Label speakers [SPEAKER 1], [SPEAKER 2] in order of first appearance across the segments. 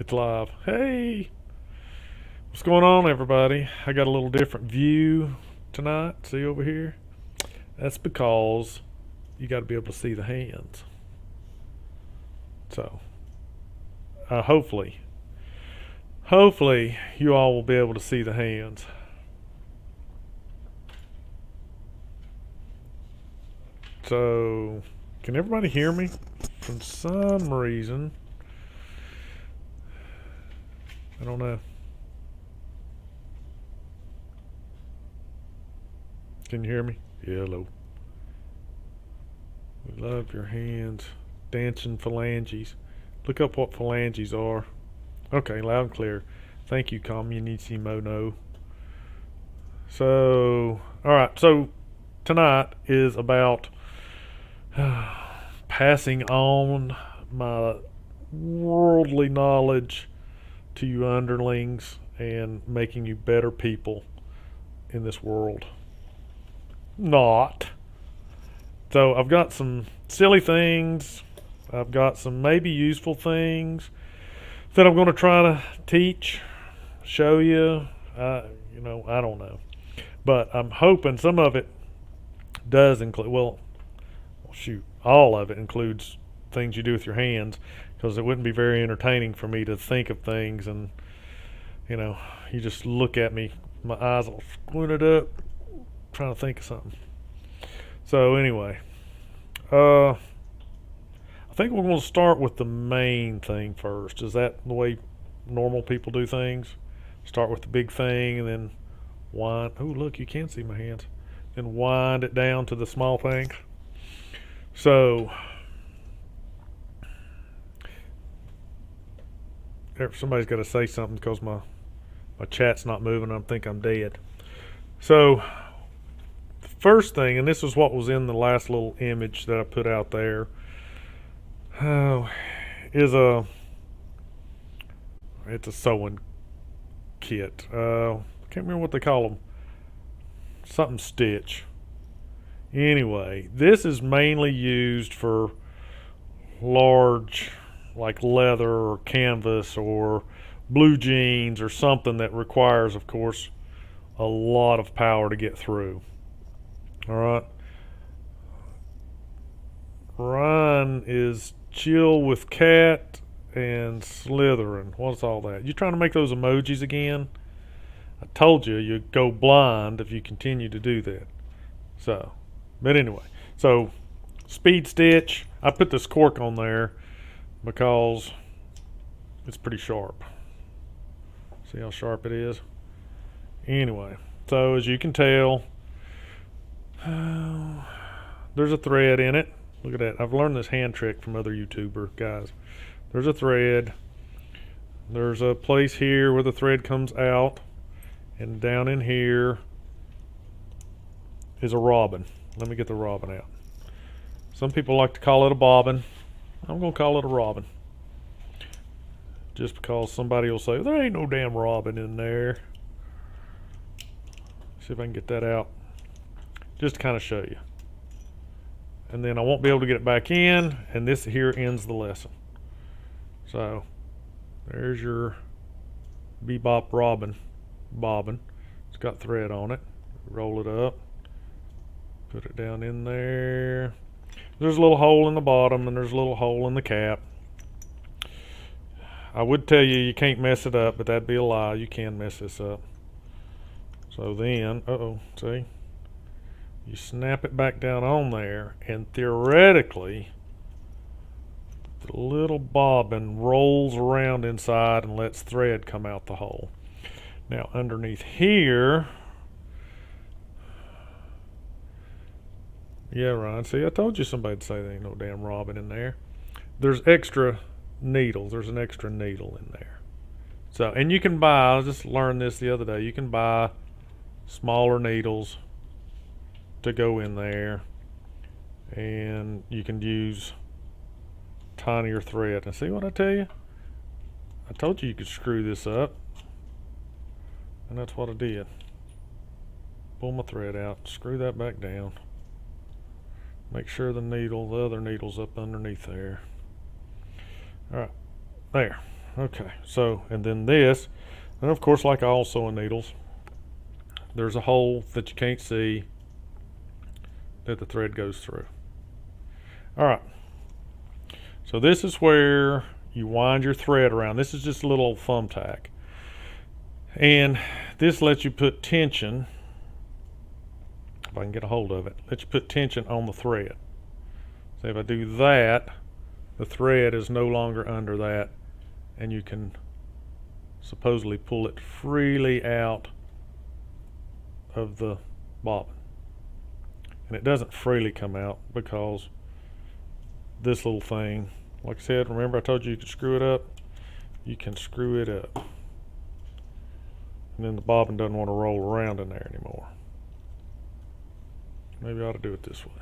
[SPEAKER 1] It's live. Hey, what's going on, everybody? I got a little different view tonight. See over here? That's because you got to be able to see the hands. So, hopefully, you all will be able to see the hands. So, can everybody hear me? For some reason, I don't know. Can you hear me? Hello. We love your hands. Dancing phalanges. Look up what phalanges are. Okay, loud and clear. Thank you, Communissimo. So, alright, so tonight is about passing on my worldly knowledge to you underlings and making you better people in this world. Not. So I've got some silly things. I've got some maybe useful things that I'm going to try to teach, show you. I don't know. But I'm hoping some of it does include, well, shoot, all of it includes things you do with your hands, because it wouldn't be very entertaining for me to think of things and, you just look at me, my eyes all squinted up, trying to think of something. So anyway, I think we're going to start with the main thing first. Is that the way normal people do things? Start with the big thing and then wind. Oh, look, you can see my hands. Then wind it down to the small things. So, somebody's got to say something because my chat's not moving. I think I'm dead. So, the first thing, and this is what was in the last little image that I put out there, is it's a sewing kit. I can't remember what they call them. Something stitch. Anyway, this is mainly used for large, like leather or canvas or blue jeans or something that requires, of course, a lot of power to get through. All right. Ryan is chill with cat and Slytherin. What's all that? You trying to make those emojis again? I told you you'd go blind if you continue to do that. So, but anyway, so speed stitch. I put this cork on there because it's pretty sharp. See how sharp it is? Anyway, so as you can tell, there's a thread in it. Look at that. I've learned this hand trick from other YouTuber guys. There's a thread. There's a place here where the thread comes out. And down in here is a robin. Let me get the robin out. Some people like to call it a bobbin. I'm going to call it a robin. Just because somebody will say, there ain't no damn robin in there. See if I can get that out. Just to kind of show you. And then I won't be able to get it back in. And this here ends the lesson. So, there's your bebop robin. Bobbin. It's got thread on it. Roll it up. Put it down in there. There's a little hole in the bottom and there's a little hole in the cap. I would tell you you can't mess it up, but that'd be a lie. You can mess this up. So then, see? You snap it back down on there, and theoretically, the little bobbin rolls around inside and lets thread come out the hole. Now, underneath here, yeah, Ryan, see, I told you somebody'd say there ain't no damn robin in there. There's extra needles. There's an extra needle in there. So, and you can buy, I just learned this the other day, you can buy smaller needles to go in there, and you can use tinier thread. And see what I tell you? I told you could screw this up. And that's what I did. Pull my thread out, screw that back down. Make sure the other needle's up underneath there. Alright, there. Okay, so, and then this, and of course, like all sewing needles, there's a hole that you can't see that the thread goes through. All right, so this is where you wind your thread around. This is just a little thumbtack, and this lets you put tension, if I can get a hold of it, lets you put tension on the thread. So if I do that, the thread is no longer under that, and you can supposedly pull it freely out of the bobbin. And it doesn't freely come out because this little thing, like I said, remember I told you you could screw it up? You can screw it up. And then the bobbin doesn't want to roll around in there anymore. Maybe I ought to do it this way.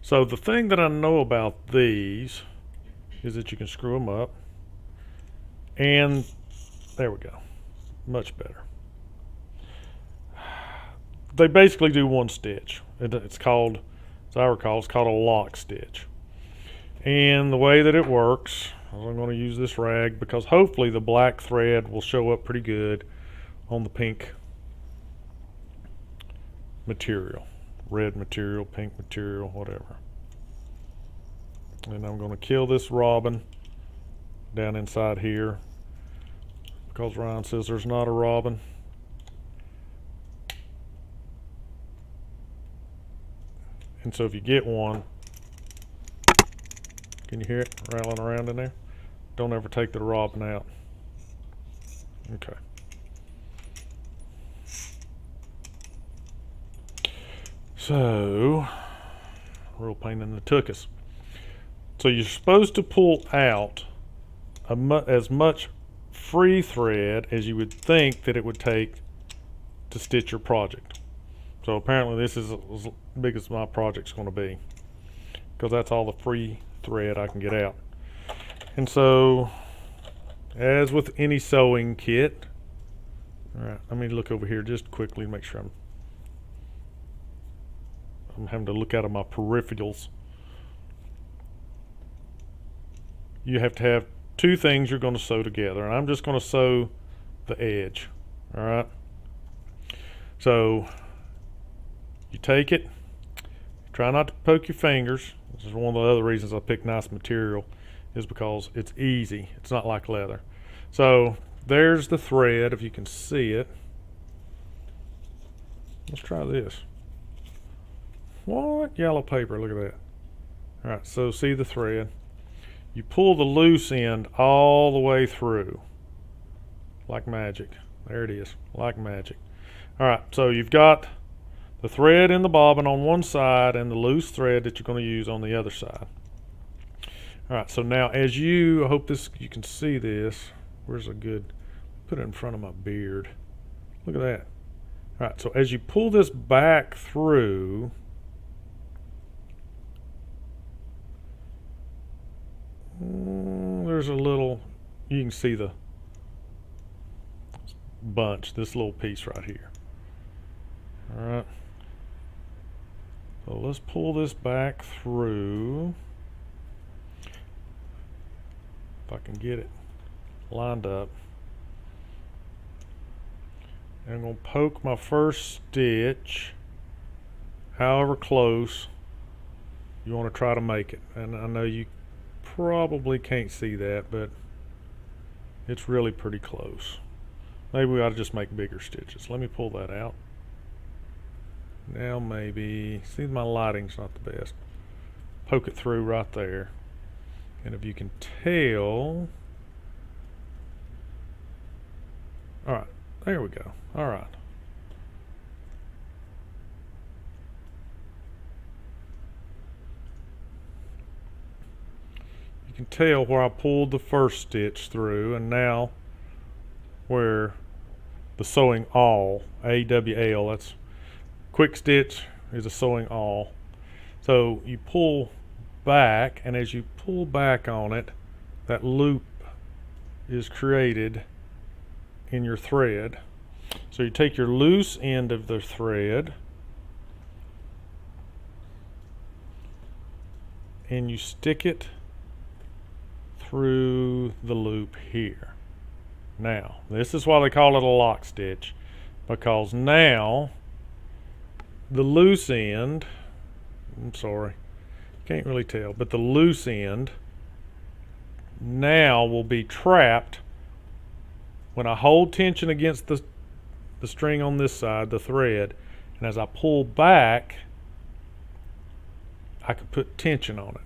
[SPEAKER 1] So the thing that I know about these is that you can screw them up. And there we go. Much better. They basically do one stitch. It's called, as I recall, it's called a lock stitch. And the way that it works, I'm going to use this rag because hopefully the black thread will show up pretty good on the pink material. Red material, pink material, whatever. And I'm going to kill this robin down inside here because Ryan says there's not a robin. And so if you get one, can you hear it rattling around in there? Don't ever take the robin out. Okay. So, real pain in the tuchus. So you're supposed to pull out as much free thread as you would think that it would take to stitch your project. So apparently this is as big as my project's going to be because that's all the free thread I can get out. And so, as with any sewing kit, all right, let me look over here just quickly to make sure I'm having to look out of my peripherals. You have to have two things you're going to sew together, and I'm just going to sew the edge. All right. So you take it, try not to poke your fingers. This is one of the other reasons I pick nice material, is because it's easy. It's not like leather. So there's the thread, if you can see it. Let's try this. What? Yellow paper, look at that. All right, so see the thread. You pull the loose end all the way through, like magic. There it is, like magic. All right, so you've got the thread in the bobbin on one side and the loose thread that you're going to use on the other side. All right, so now as I hope you can see this. Where's a good, put it in front of my beard. Look at that. All right, so as you pull this back through, there's a little, you can see the bunch, this little piece right here. All right. So let's pull this back through. If I can get it lined up. And I'm going to poke my first stitch however close you want to try to make it. And I know you probably can't see that, but it's really pretty close. Maybe we ought to just make bigger stitches. Let me pull that out. Now maybe, see, my lighting's not the best. Poke it through right there. And if you can tell, all right, there we go. All right. You can tell where I pulled the first stitch through, and now where the sewing awl, AWL, that's quick stitch is a sewing awl. So you pull back, and as you pull back on it, that loop is created in your thread. So you take your loose end of the thread and you stick it through the loop here. Now, this is why they call it a lock stitch, because now the loose end, I'm sorry, can't really tell, but the loose end now will be trapped when I hold tension against the string on this side, the thread, and as I pull back, I can put tension on it.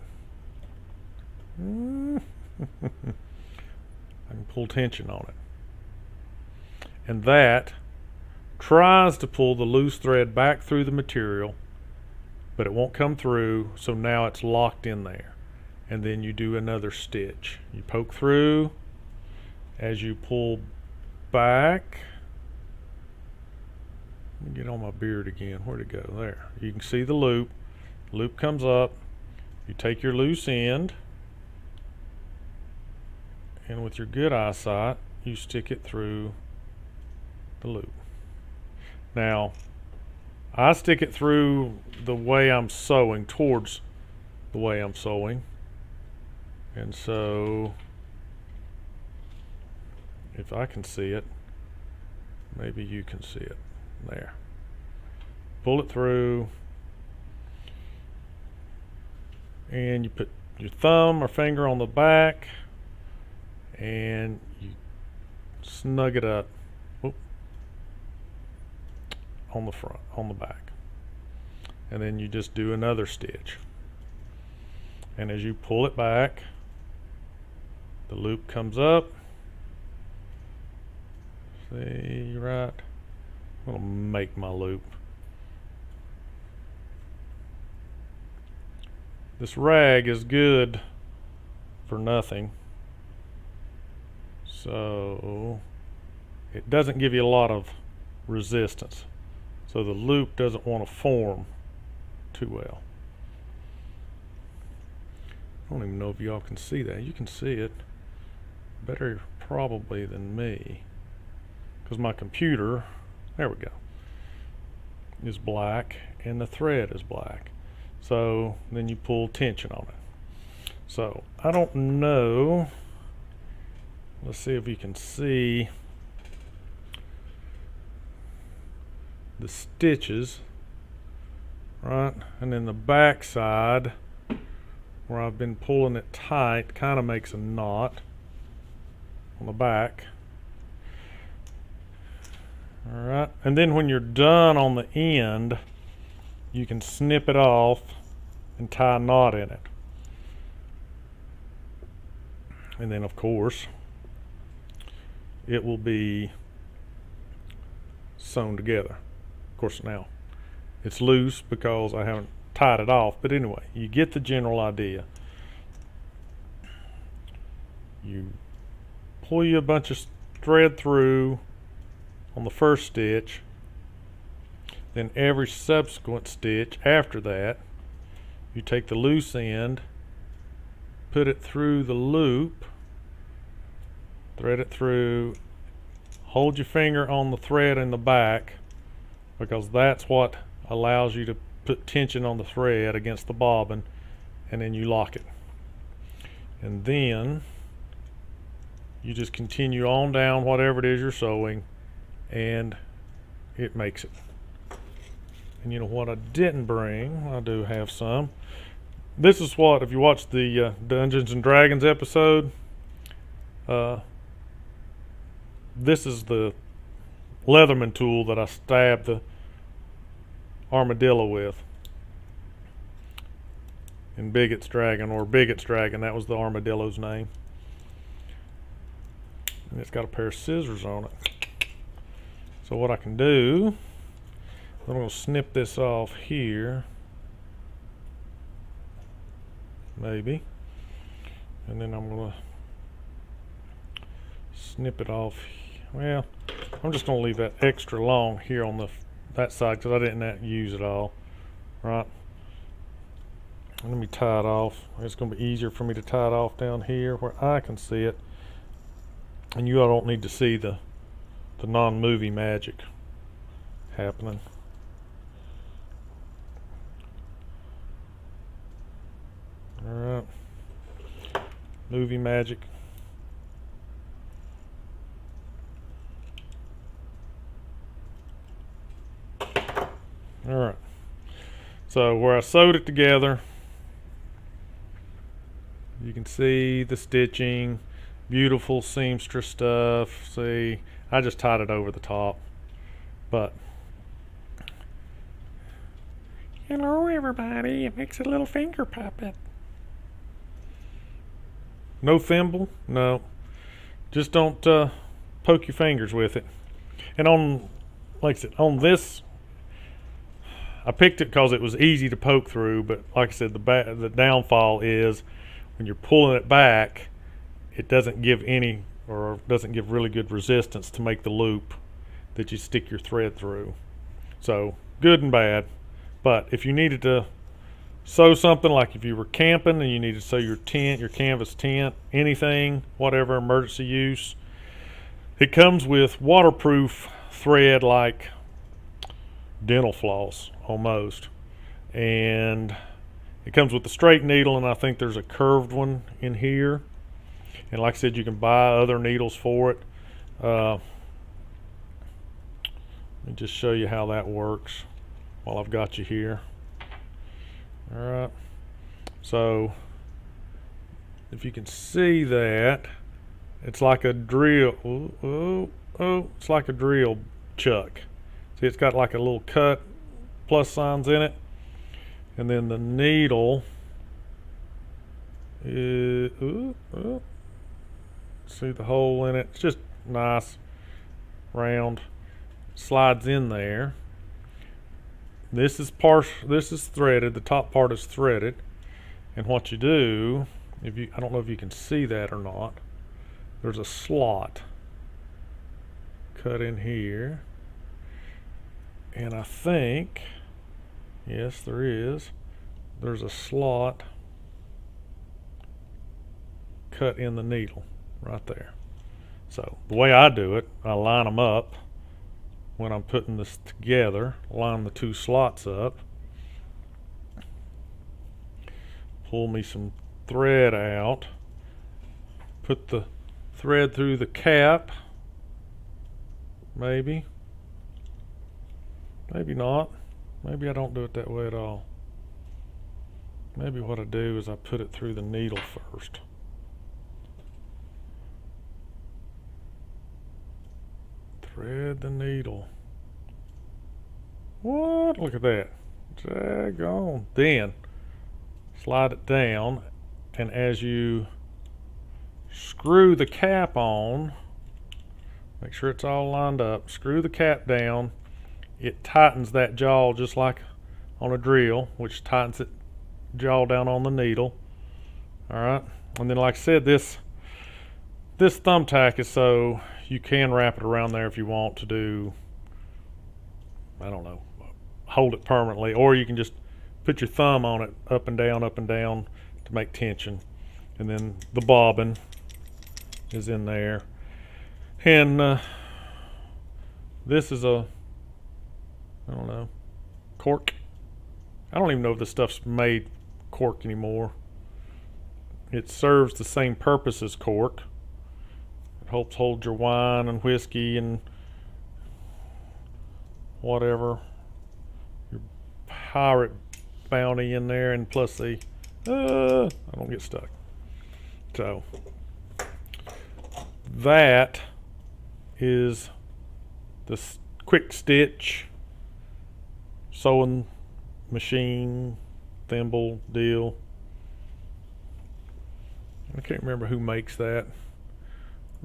[SPEAKER 1] I can pull tension on it. And that tries to pull the loose thread back through the material, but it won't come through, so now it's locked in there. And then you do another stitch. You poke through. As you pull back, let me get on my beard again. Where'd it go? There. You can see the loop. Loop comes up. You take your loose end, and with your good eyesight, you stick it through the loop. Now, I stick it through the way I'm sewing, towards the way I'm sewing. And so, if I can see it, maybe you can see it. There. Pull it through, and you put your thumb or finger on the back, and you snug it up on the front, on the back. And then you just do another stitch. And as you pull it back, the loop comes up. See, right? I'm gonna make my loop. This rag is good for nothing. So it doesn't give you a lot of resistance. So the loop doesn't want to form too well. I don't even know if y'all can see that. You can see it better probably than me, because my computer, there we go, is black and the thread is black. So then you pull tension on it. So I don't know. Let's see if you can see the stitches, right? And then the back side, where I've been pulling it tight, kind of makes a knot on the back. All right, and then when you're done on the end, you can snip it off and tie a knot in it. And then of course, it will be sewn together. Of course now, it's loose because I haven't tied it off, but anyway, you get the general idea. You pull you a bunch of thread through on the first stitch, then every subsequent stitch after that, you take the loose end, put it through the loop, thread it through, hold your finger on the thread in the back, because that's what allows you to put tension on the thread against the bobbin, and then you lock it. And then you just continue on down whatever it is you're sewing, and it makes it. And you know what I didn't bring? I do have some. This is what, if you watch the Dungeons and Dragons episode, this is the Leatherman tool that I stabbed the armadillo with in Bigot's Dragon, or Bigot's Dragon, that was the armadillo's name. And it's got a pair of scissors on it. So what I can do, I'm going to snip this off here, maybe, and then I'm going to snip it off. Well, I'm just going to leave that extra long here on that side because I didn't use it all. Right. Let me tie it off. It's going to be easier for me to tie it off down here where I can see it, and you all don't need to see the non-movie magic happening. All right. Movie magic. Alright. So where I sewed it together, you can see the stitching. Beautiful seamstress stuff. See, I just tied it over the top. But hello everybody, it makes a little finger puppet. No thimble? No. Just don't poke your fingers with it. And on, like I said, on this, I picked it because it was easy to poke through, but like I said, the downfall is when you're pulling it back, it doesn't give any, or doesn't give really good resistance to make the loop that you stick your thread through. So good and bad. But if you needed to sew something, like if you were camping and you needed to sew your tent, your canvas tent, anything, whatever, emergency use, it comes with waterproof thread like dental floss almost. And it comes with a straight needle, and I think there's a curved one in here. And like I said, you can buy other needles for it. Let me just show you how that works while I've got you here. Alright, so if you can see that, it's like a drill. It's like a drill chuck. See, it's got like a little cut, plus signs in it, and then the needle is, see the hole in it? It's just nice, round, slides in there. This is threaded. The top part is threaded, and what you do, I don't know if you can see that or not. There's a slot cut in here, and I think, yes, there is. There's a slot cut in the needle right there. So the way I do it, I line them up. When I'm putting this together, line the two slots up, pull me some thread out, put the thread through the cap, maybe not, maybe I don't do it that way at all. Maybe what I do is I put it through the needle first. Thread the needle. What? Look at that. Drag on. Then slide it down, and as you screw the cap on, make sure it's all lined up, screw the cap down, it tightens that jaw just like on a drill, which tightens it jaw down on the needle. Alright, and then like I said, this thumbtack is so you can wrap it around there if you want to do, I don't know, hold it permanently, or you can just put your thumb on it up and down to make tension. And then the bobbin is in there, and this is a, I don't know, cork. I don't even know if this stuff's made cork anymore. It serves the same purpose as cork. It helps hold your wine and whiskey and whatever, your pirate bounty in there, and plus I don't get stuck. So that is the quick stitch sewing machine thimble deal. I can't remember who makes that.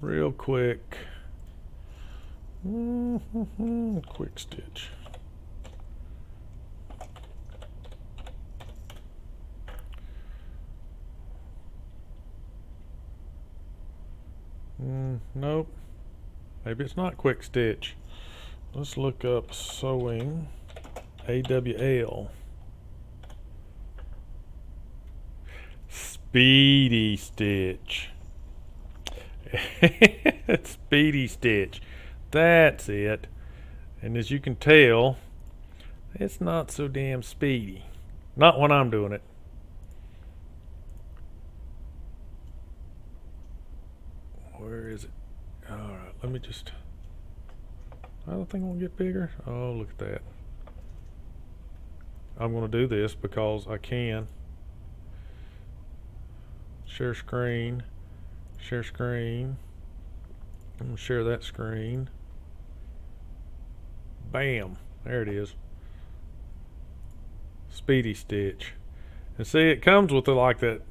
[SPEAKER 1] Real quick. Quick stitch. Nope. Maybe it's not quick stitch. Let's look up sewing AWL. Speedy Stitch. Speedy Stitch. That's it. And as you can tell, it's not so damn speedy. Not when I'm doing it. Where is it? Alright, let me just... I don't think I'm going to get bigger. Oh, look at that. I'm going to do this because I can. Share screen. Share screen. I'm going to share that screen. Bam. There it is. Speedy Stitch. And see, it comes with like that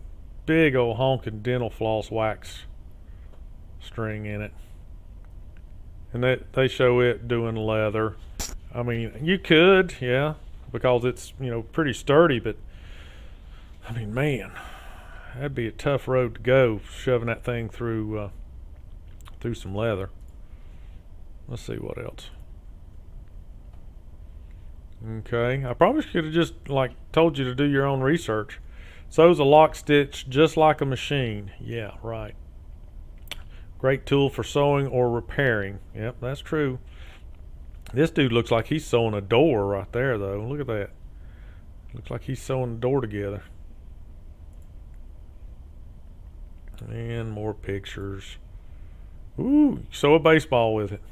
[SPEAKER 1] big old honking dental floss wax string in it. And they show it doing leather. I mean, you could, yeah, because it's, you know, pretty sturdy, but I mean, man, that'd be a tough road to go, shoving that thing through through some leather. Let's see what else. Okay, I probably should have just like told you to do your own research. Sews a lock stitch just like a machine. Yeah, right. Great tool for sewing or repairing. Yep, that's true. This dude looks like he's sewing a door right there, though. Look at that. Looks like he's sewing a door together. And more pictures. Ooh, sew a baseball with it.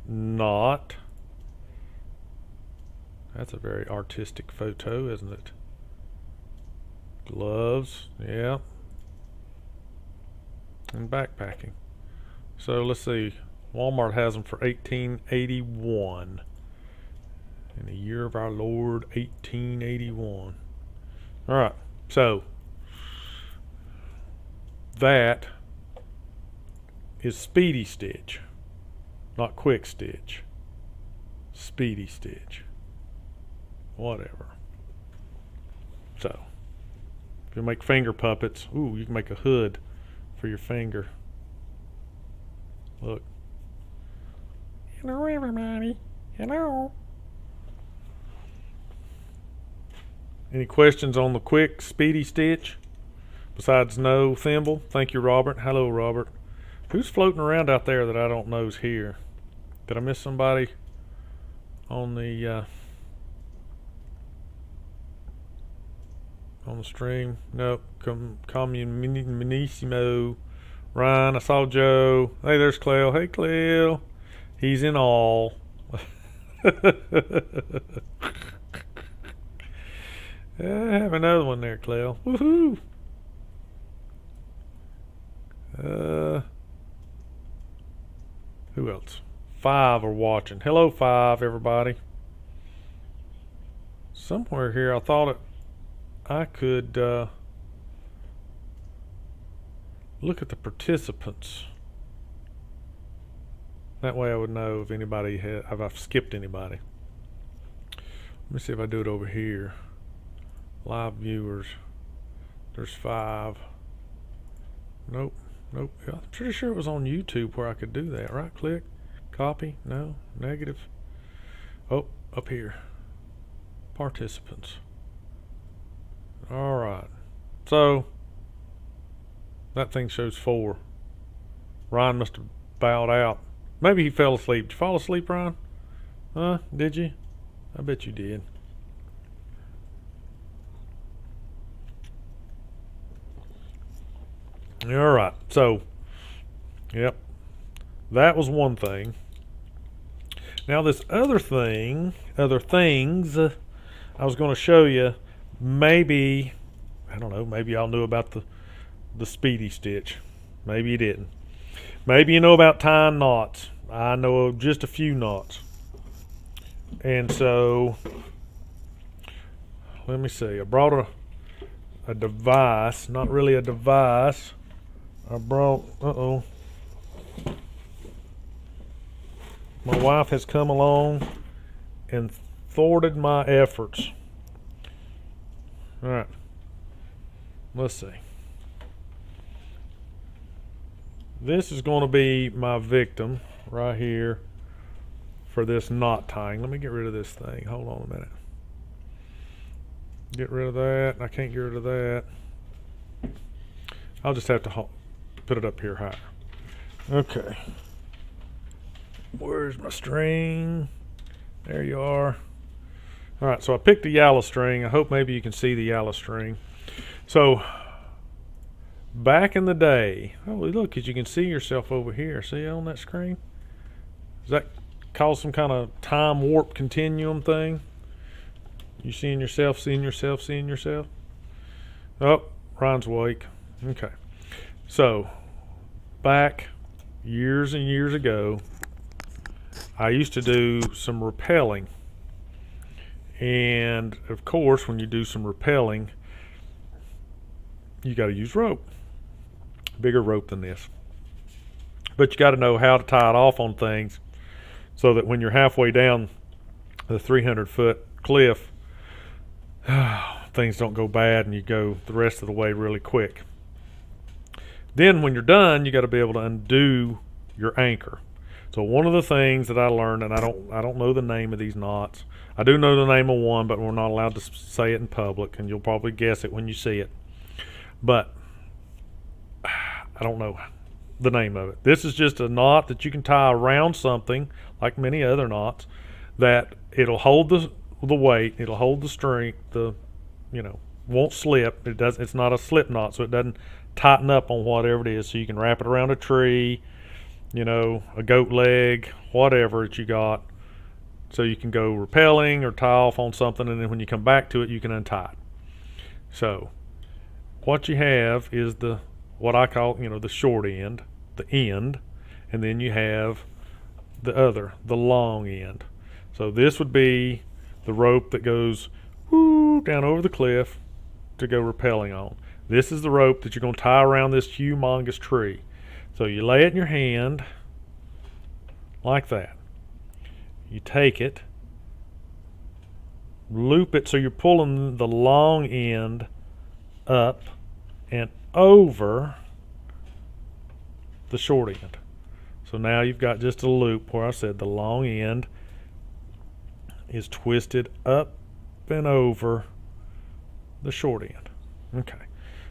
[SPEAKER 1] Not. That's a very artistic photo, isn't it? Gloves, yeah. And backpacking. So let's see. Walmart has them for $18.81. In the year of our Lord, 1881. All right. So that is Speedy Stitch, not Quick Stitch. Speedy Stitch. Whatever. So if you make finger puppets, ooh, you can make a hood for your finger. Look. Hello, everybody. Hello. Any questions on the Quick Speedy Stitch? Besides no thimble? Thank you, Robert. Hello, Robert. Who's floating around out there that I don't know is here? Did I miss somebody on the stream? Nope. Communissimo. Ryan, I saw Joe. Hey, there's Cleo. Hey, Cleo. He's in all. I have another one there, Cleo. Woohoo! Who else? 5 are watching. Hello, 5, everybody. Somewhere here, I thought I could look at the participants. That way I would know if anybody if I've skipped anybody. Let me see if I do it over here. Live viewers. There's 5. Nope. Nope. I'm pretty sure it was on YouTube where I could do that. Right click. Copy. No. Negative. Oh, up here. Participants. Alright. So that thing shows 4. Ryan must have bowed out. Maybe he fell asleep. Did you fall asleep, Ryan? Huh? Did you? I bet you did. Alright, so yep. That was one thing. Now this other things I was going to show you. Maybe, I don't know, maybe y'all knew about the Speedy Stitch. Maybe you didn't. Maybe you know about tying knots. I know just a few knots. And so, let me see. I brought a device. Not really a device. I brought, my wife has come along and thwarted my efforts. All right. Let's see. This is going to be my victim right here for this knot tying. Let me get rid of this thing. Hold on a minute. Get rid of that. I can't get rid of that. I'll just have to put it up here higher. Okay. Where's my string? There you are. All right, so I picked the yellow string. I hope maybe you can see the yellow string. So back in the day, oh look, as you can see yourself over here. See on that screen? Does that cause some kind of time warp continuum thing? You seeing yourself, seeing yourself, seeing yourself? Oh, Ryan's awake. Okay. So, back years and years ago, I used to do some rappelling. And, of course, when you do some rappelling, you got to use rope. Bigger rope than this. But you got to know how to tie it off on things so that when you're halfway down the 300-foot cliff, things don't go bad and you go the rest of the way really quick. Then when you're done, you got to be able to undo your anchor. So one of the things that I learned, and I don't know the name of these knots. I do know the name of one, but we're not allowed to say it in public, and you'll probably guess it when you see it. But I don't know the name of it. This is just a knot that you can tie around something, like many other knots, that it'll hold the weight, it'll hold the strength, won't slip. It's not a slip knot, so it doesn't tighten up on whatever it is. So you can wrap it around a tree, a goat leg, whatever that you got. So you can go rappelling or tie off on something, and then when you come back to it, you can untie it. So what you have is what I call, the short end, the end, and then you have the long end. So this would be the rope that goes down over the cliff to go rappelling on. This is the rope that you're going to tie around this humongous tree. So you lay it in your hand like that. You take it, loop it so you're pulling the long end up and over the short end. So now you've got just a loop where I said the long end is twisted up and over the short end. Okay,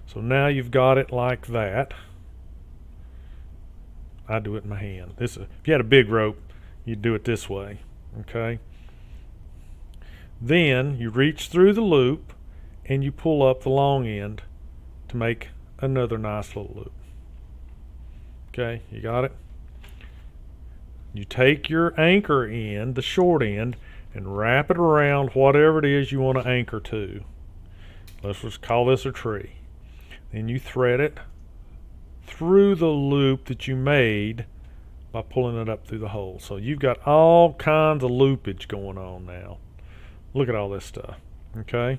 [SPEAKER 1] so now you've got it like that. I do it in my hand. If you had a big rope, you'd do it this way. Okay. Then you reach through the loop and you pull up the long end to make another nice little loop. Okay, you got it? You take your anchor end, the short end, and wrap it around whatever it is you want to anchor to. Let's just call this a tree. Then you thread it through the loop that you made by pulling it up through the hole. So you've got all kinds of loopage going on now. Look at all this stuff. Okay?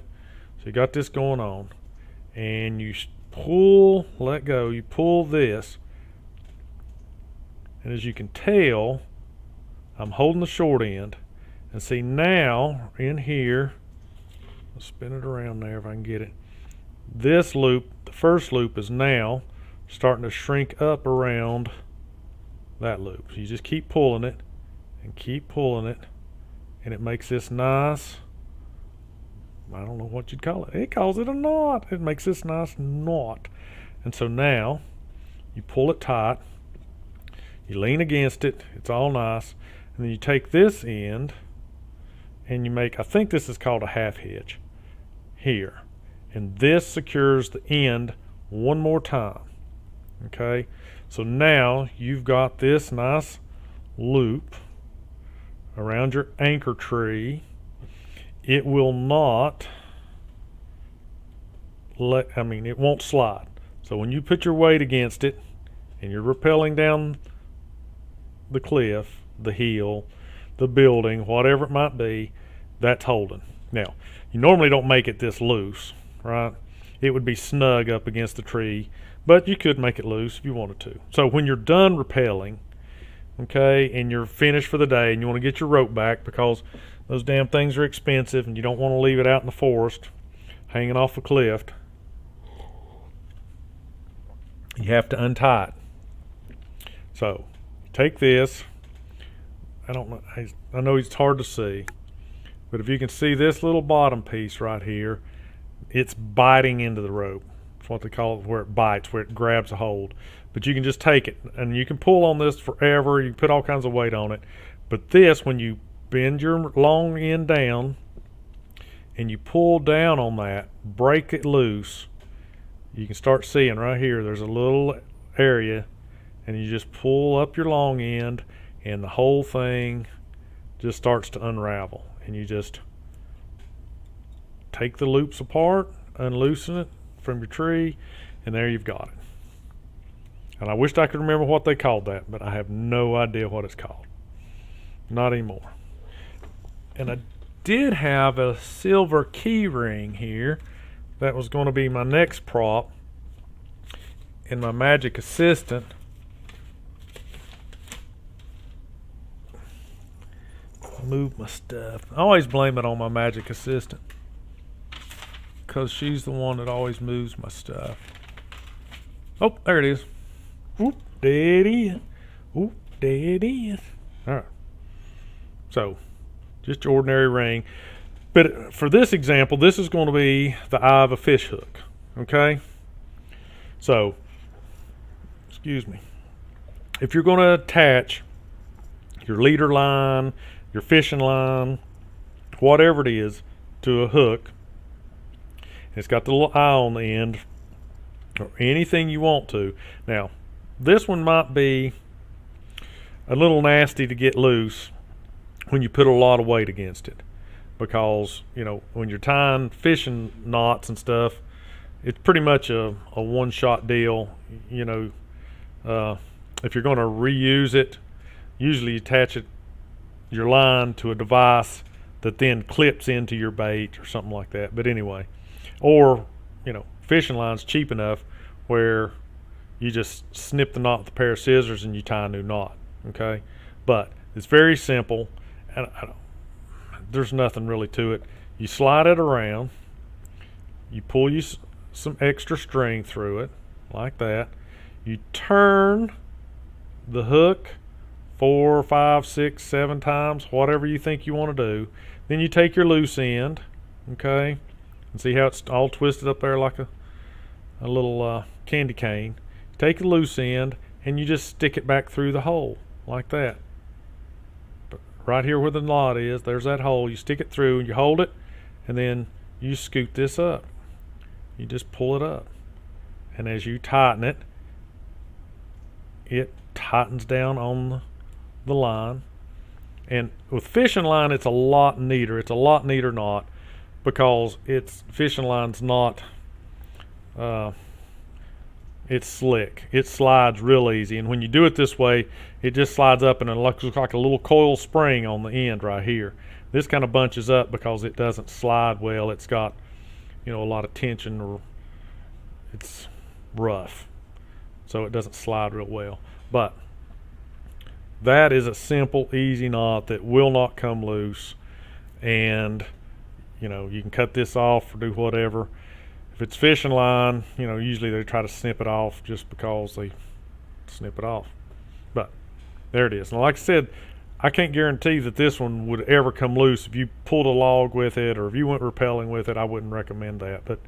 [SPEAKER 1] So you got this going on. And you pull, let go, you pull this. And as you can tell, I'm holding the short end. And see now, in here, I'll spin it around there if I can get it. This loop, the first loop, is now starting to shrink up around that loop. So you just keep pulling it and keep pulling it, and it makes this nice, I don't know what you'd call it. It calls it a knot. It makes this nice knot. And so now you pull it tight, you lean against it, it's all nice, and then you take this end and you make, I think this is called a half hitch here, and this secures the end one more time. Okay, so now you've got this nice loop around your anchor tree. It will not it won't slide. So when you put your weight against it and you're rappelling down the cliff, the hill, the building, whatever it might be, that's holding. Now, you normally don't make it this loose, right? It would be snug up against the tree, but you could make it loose if you wanted to. So when you're done rappelling, okay, and you're finished for the day and you want to get your rope back because those damn things are expensive and you don't want to leave it out in the forest hanging off a cliff, you have to untie it. So take this. I know it's hard to see, but if you can see this little bottom piece right here, it's biting into the rope. It's what they call it, where it bites, where it grabs a hold. But you can just take it, and you can pull on this forever. You can put all kinds of weight on it. But this, when you bend your long end down and you pull down on that, break it loose, you can start seeing right here, there's a little area, and you just pull up your long end, and the whole thing just starts to unravel. And you just take the loops apart, unloosen it from your tree, and there you've got it. And I wished I could remember what they called that, but I have no idea what it's called. Not anymore. And I did have a silver key ring here. That was going to be my next prop. And my magic assistant move my stuff. I always blame it on my magic assistant, because she's the one that always moves my stuff. Oh, there it is. Whoop, there it is. Whoop, there it is. All right. So, just your ordinary ring. But for this example, this is going to be the eye of a fish hook. Okay? So, excuse me. If you're going to attach your leader line, your fishing line, whatever it is, to a hook, it's got the little eye on the end, or anything you want to. Now, this one might be a little nasty to get loose when you put a lot of weight against it, because, you know, when you're tying fishing knots and stuff, it's pretty much a one-shot deal. You know, if you're going to reuse it, usually you attach your line to a device that then clips into your bait or something like that. But anyway, or, you know, fishing line's cheap enough where you just snip the knot with a pair of scissors and you tie a new knot. Okay, but it's very simple, and there's nothing really to it. You slide it around, you pull some extra string through it like that, you turn the hook 4, 5, 6, 7 times, whatever you think you want to do. Then you take your loose end, okay, and see how it's all twisted up there like a little candy cane. Take the loose end and you just stick it back through the hole like that. But right here where the knot is, there's that hole. You stick it through and you hold it, and then you scoot this up. You just pull it up, and as you tighten it, it tightens down on the line. And with fishing line, it's a lot neater. It's a lot neater knot, because fishing line's not it's slick. It slides real easy, and when you do it this way, it just slides up, and it looks like a little coil spring on the end right here. This kind of bunches up because it doesn't slide well. It's got, you know, a lot of tension, or it's rough, so it doesn't slide real well. But that is a simple, easy knot that will not come loose, and, you know, you can cut this off or do whatever. If it's fishing line, you know, usually they try to snip it off just because they snip it off. But there it is. Now, like I said, I can't guarantee that this one would ever come loose. If you pulled a log with it, or if you went rappelling with it, I wouldn't recommend that. But,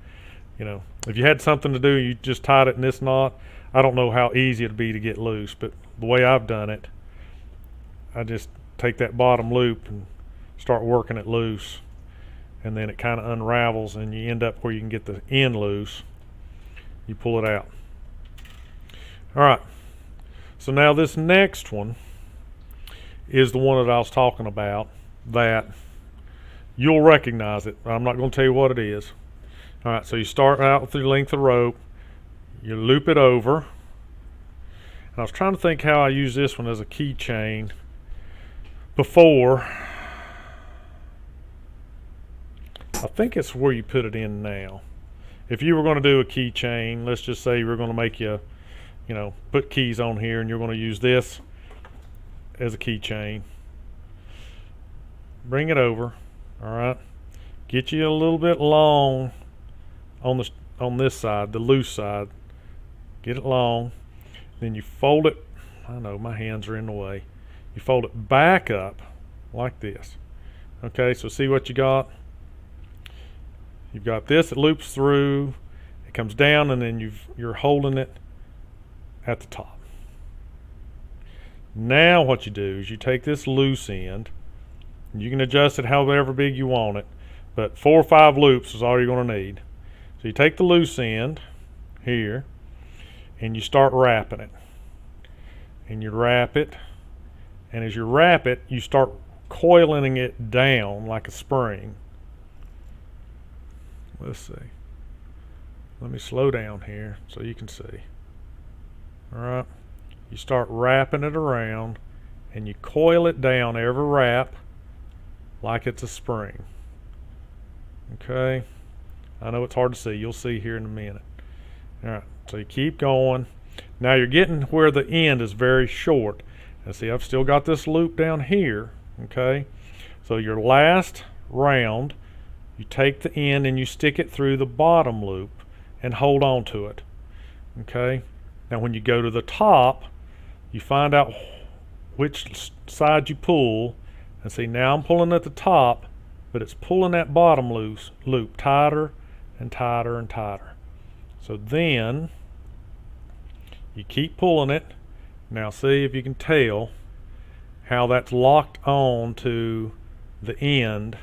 [SPEAKER 1] you know, if you had something to do, you just tied it in this knot, I don't know how easy it'd be to get loose. But the way I've done it, I just take that bottom loop and start working it loose, and then it kind of unravels, and you end up where you can get the end loose. You pull it out. All right, so now this next one is the one that I was talking about, that you'll recognize it. I'm not going to tell you what it is. All right, so you start out with your length of rope, you loop it over, and I was trying to think how I use this one as a keychain before. I think it's where you put it in now. If you were going to do a keychain, let's just say you were going to make you know, put keys on here, and you're going to use this as a keychain. Bring it over, all right. Get you a little bit long on this side, the loose side. Get it long. Then you fold it. I know my hands are in the way. You fold it back up like this. Okay, so see what you got? You've got this that loops through, it comes down, and then you're holding it at the top. Now what you do is you take this loose end, and you can adjust it however big you want it, but 4 or 5 loops is all you're going to need. So you take the loose end, here, and you start wrapping it. And you wrap it, and as you wrap it, you start coiling it down like a spring. Let's see. Let me slow down here so you can see. All right. You start wrapping it around, and you coil it down every wrap like it's a spring. Okay. I know it's hard to see. You'll see here in a minute. All right. So you keep going. Now you're getting where the end is very short. And see, I've still got this loop down here. Okay. So your last round, you take the end and you stick it through the bottom loop and hold on to it. Okay. Now when you go to the top, you find out which side you pull. And see, now I'm pulling at the top, but it's pulling that bottom loop tighter and tighter and tighter. So then you keep pulling it. Now see if you can tell how that's locked on to the end,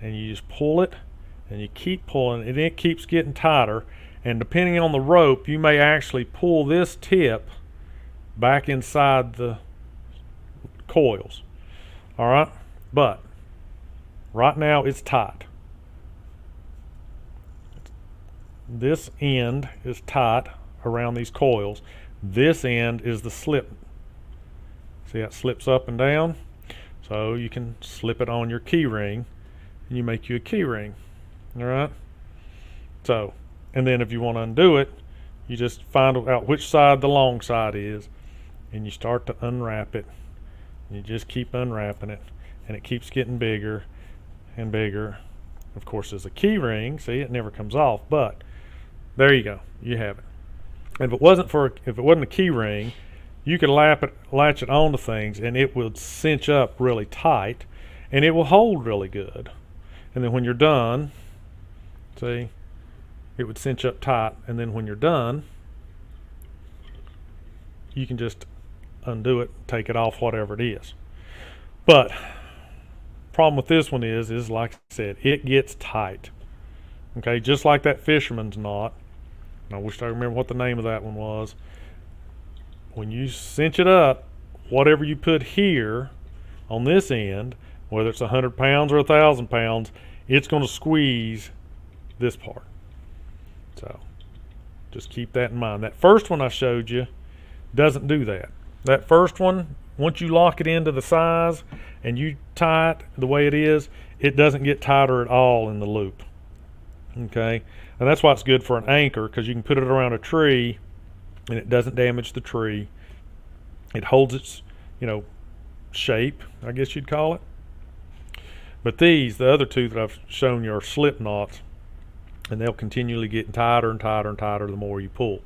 [SPEAKER 1] and you just pull it and you keep pulling and it keeps getting tighter, and depending on the rope you may actually pull this tip back inside the coils. Alright, but right now it's tight. This end is tight around these coils. This end is the slip. See how it slips up and down? So you can slip it on your key ring and you make you a key ring. Alright? So, and then if you want to undo it, you just find out which side the long side is, and you start to unwrap it. You just keep unwrapping it, and it keeps getting bigger and bigger. Of course, as a key ring, see, it never comes off, but there you go. You have it. If it wasn't a key ring, you could latch it onto things, and it would cinch up really tight, and it will hold really good. And then when you're done, see, it would cinch up tight, and then when you're done, you can just undo it, take it off, whatever it is. But problem with this one is like I said, it gets tight. Okay, just like that fisherman's knot. I wish I remember what the name of that one was. When you cinch it up, whatever you put here on this end, whether it's 100 pounds or 1,000 pounds, it's going to squeeze this part. So just keep that in mind. That first one I showed you doesn't do that. That first one, once you lock it into the size and you tie it the way it is, it doesn't get tighter at all in the loop. Okay, and that's why it's good for an anchor, because you can put it around a tree and it doesn't damage the tree. It holds its, shape, I guess you'd call it. But the other two that I've shown you are slip knots, and they'll continually get tighter and tighter and tighter the more you pull.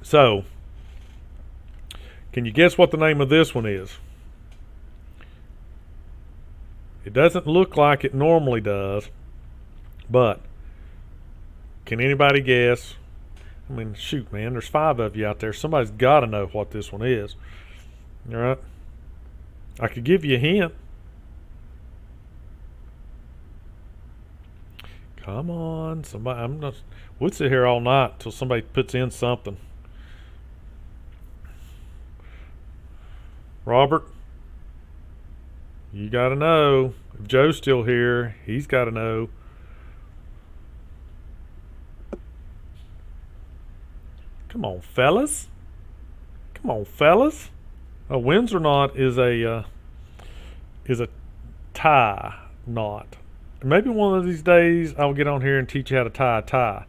[SPEAKER 1] So, can you guess what the name of this one is? It doesn't look like it normally does, but can anybody guess? I mean, shoot, man, there's 5 of you out there. Somebody's got to know what this one is. All right? I could give you a hint. Come on, somebody. We'll sit here all night till somebody puts in something. Robert, you got to know. If Joe's still here, he's got to know. Come on, fellas. Come on, fellas. A Windsor knot is a tie knot. Maybe one of these days I'll get on here and teach you how to tie a tie.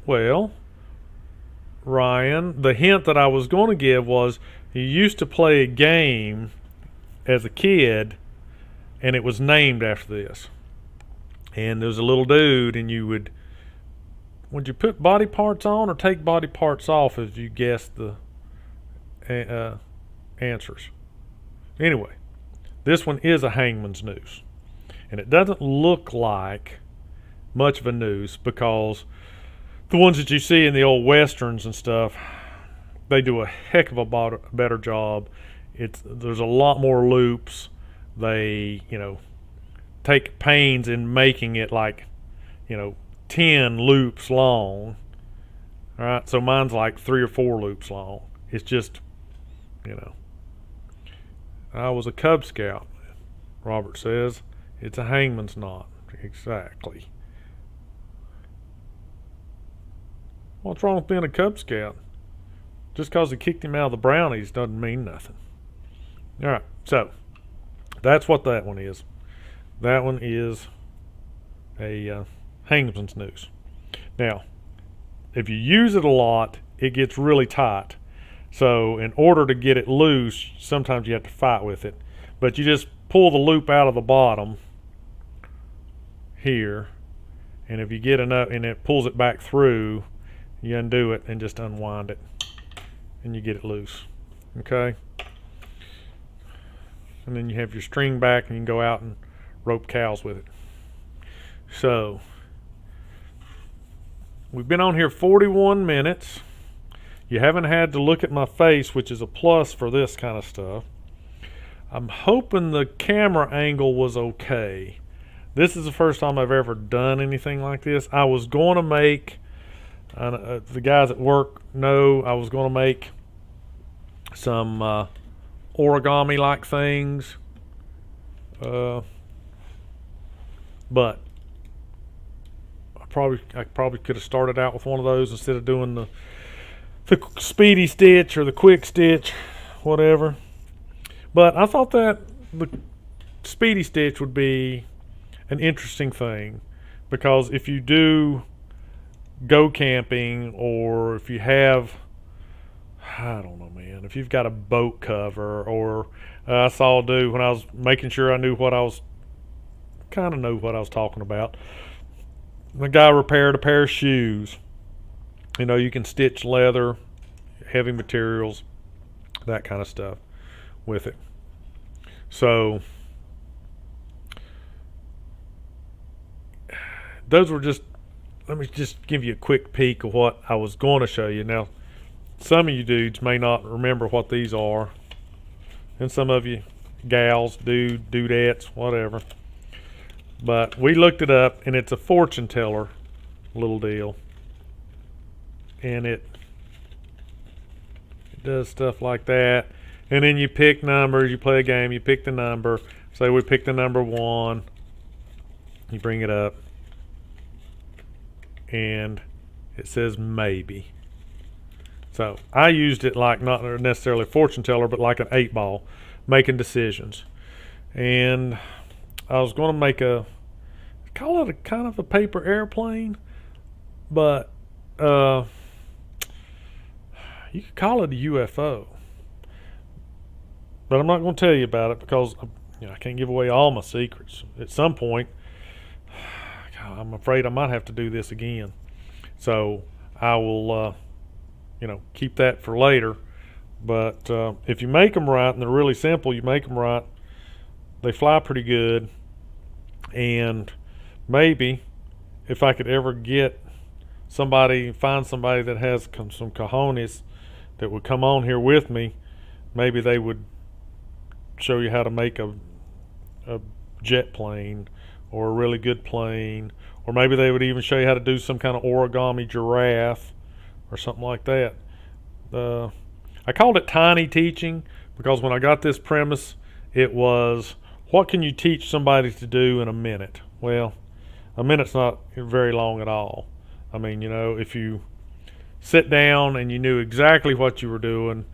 [SPEAKER 1] Well, Ryan, the hint that I was going to give was you used to play a game as a kid, and it was named after this. And there was a little dude, and would you put body parts on or take body parts off if you guessed the answers? Anyway, this one is a hangman's noose. And it doesn't look like much of a noose, because the ones that you see in the old westerns and stuff, they do a heck of a better job there's a lot more loops. They, take pains in making it like, 10 loops long. All right, so mine's like 3 or 4 loops long. It's just, I was a Cub Scout, Robert says. It's a hangman's knot. Exactly. What's wrong with being a Cub Scout? Just because they kicked him out of the brownies doesn't mean nothing. All right, so that's what that one is. That one is a hangman's noose. Now, if you use it a lot, it gets really tight. So in order to get it loose, sometimes you have to fight with it. But you just pull the loop out of the bottom here, and if you get enough, and it pulls it back through, you undo it and just unwind it, and you get it loose. Okay? And then you have your string back, and you can go out and rope cows with it. So we've been on here 41 minutes. You haven't had to look at my face, which is a plus for this kind of stuff. I'm hoping the camera angle was okay. This is the first time I've ever done anything like this. I was going to make, the guys at work know, I was going to make some origami-like things. But I probably could have started out with one of those instead of doing the speedy stitch or the quick stitch, whatever. But I thought that the speedy stitch would be an interesting thing, because if you do go camping, or if you have, I don't know, man, if you've got a boat cover, or I saw a dude when I was making sure I knew what I was talking about. The guy repaired a pair of shoes. You can stitch leather, heavy materials, that kind of stuff with it. So those were just, let me just give you a quick peek of what I was going to show you. Now, some of you dudes may not remember what these are, and some of you gals, dudettes, whatever. But we looked it up, and it's a fortune teller little deal. And it does stuff like that. And then you pick numbers, you play a game, you pick the number. Say we pick the number 1. You bring it up, and it says maybe. So I used it like not necessarily a fortune teller, but like an 8-ball, making decisions. And I was going to call it a kind of a paper airplane, but you could call it a UFO. But I'm not going to tell you about it because I can't give away all my secrets. At some point, I'm afraid I might have to do this again. So I will, keep that for later. But if you make them right, and they're really simple, you make them right, they fly pretty good. And maybe if I could ever find somebody that has some cojones that would come on here with me, maybe they would show you how to make a jet plane, or a really good plane, or maybe they would even show you how to do some kind of origami giraffe or something like that. I called it tiny teaching because when I got this premise, it was, what can you teach somebody to do in a minute? Well, a minute's not very long at all. I mean, if you sit down and you knew exactly what you were doing,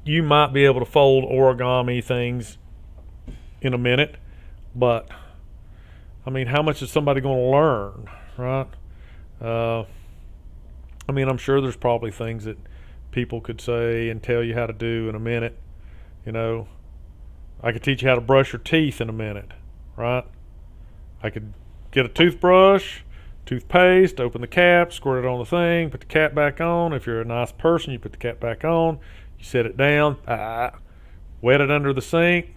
[SPEAKER 1] you might be able to fold origami things in a minute. But, I mean, how much is somebody going to learn, right? I'm sure there's probably things that people could say and tell you how to do in a minute. I could teach you how to brush your teeth in a minute, right? I could get a toothbrush, toothpaste, open the cap, squirt it on the thing, put the cap back on. If you're a nice person, you put the cap back on, you set it down, wet it under the sink,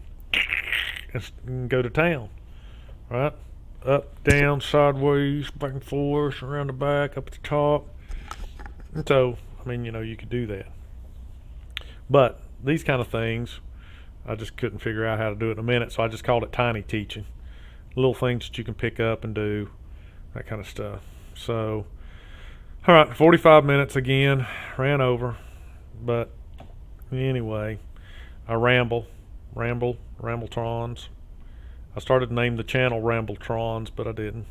[SPEAKER 1] and go to town, right? Up, down, sideways, back and forth, around the back, up at the top. And so, you could do that. But these kind of things, I just couldn't figure out how to do it in a minute, so I just called it tiny teaching. Little things that you can pick up and do, that kind of stuff. So, all right, 45 minutes again, ran over, but anyway, I Rambletrons. I started to name the channel Rambletrons, but I didn't.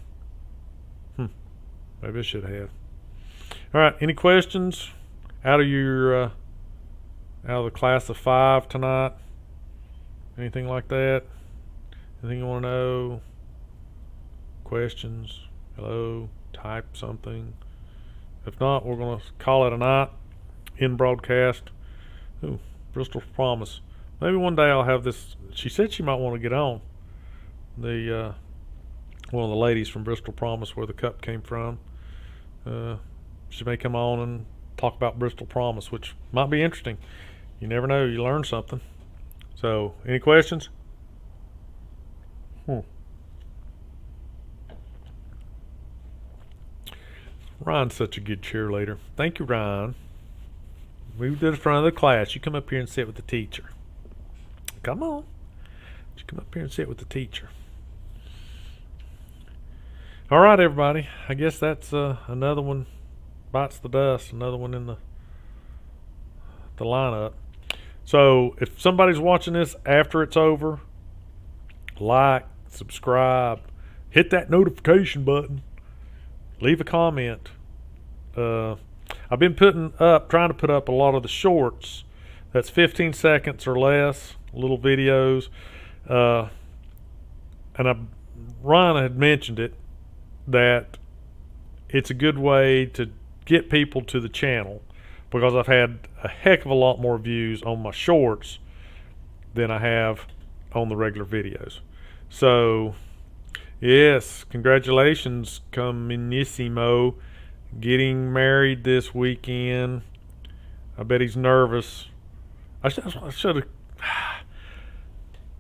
[SPEAKER 1] Maybe I should have. All right, any questions out of the class of 5 tonight? Anything like that? Anything you want to know? Questions? Hello? Type something. If not, we're going to call it a night. In broadcast. Ooh, Bristol Promise. Maybe one day I'll have this. She said she might want to get on. The one of the ladies from Bristol Promise, where the cup came from. She may come on and talk about Bristol Promise, which might be interesting. You never know. You learn something. So, any questions? Ryan's such a good cheerleader. Thank you, Ryan. Move to the front of the class. You come up here and sit with the teacher. Come on. You come up here and sit with the teacher. All right, everybody. I guess that's another one bites the dust. Another one in the lineup. So if somebody's watching this after it's over, like, subscribe, hit that notification button, leave a comment. I've been trying to put up a lot of the shorts. That's 15 seconds or less, little videos. Ron had mentioned it, that it's a good way to get people to the channel, because I've had a heck of a lot more views on my shorts than I have on the regular videos. So, yes, congratulations, Caminissimo, getting married this weekend. I bet he's nervous. I should have.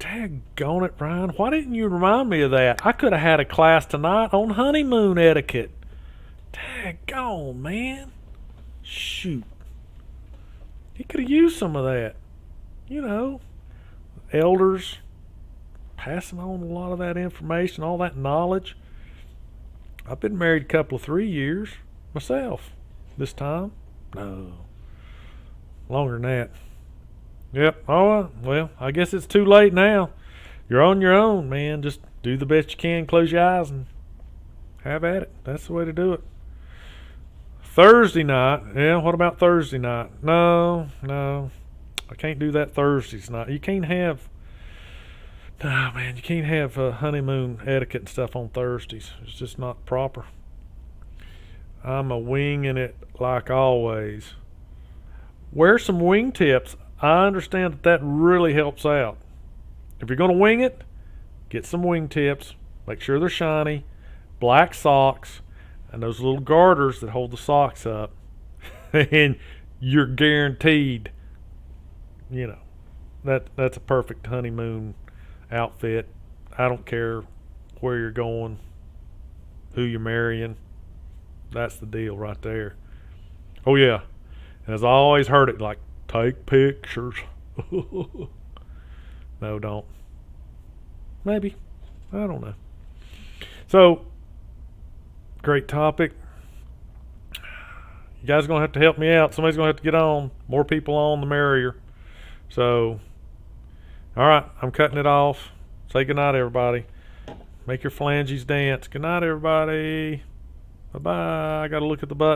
[SPEAKER 1] Daggone it, Brian. Why didn't you remind me of that? I could have had a class tonight on honeymoon etiquette. Daggone, man. Shoot. He could have used some of that. You know, elders passing on a lot of that information, all that knowledge. I've been married a couple of 3 years myself this time. No, longer than that. Yep. Oh, well, I guess it's too late now. You're on your own, man. Just do the best you can. Close your eyes and have at it. That's the way to do it. Thursday night. Yeah, what about Thursday night? No. I can't do that Thursdays night. You can't have... No, man, you can't have honeymoon etiquette and stuff on Thursdays. It's just not proper. I'm a winging it like always. Wear some wingtips. I understand that really helps out. If you're going to wing it, get some wingtips. Make sure they're shiny. Black socks. And those little garters that hold the socks up. And you're guaranteed, you know, that's a perfect honeymoon outfit. I don't care where you're going, who you're marrying. That's the deal right there. Oh, yeah. And as I always heard it, like, take pictures. No, don't. Maybe. I don't know. So, great topic. You guys are going to have to help me out. Somebody's going to have to get on. More people on, the merrier. So, all right, I'm cutting it off. Say goodnight, everybody. Make your phalanges dance. Good night, everybody. Bye-bye. I got to look at the button.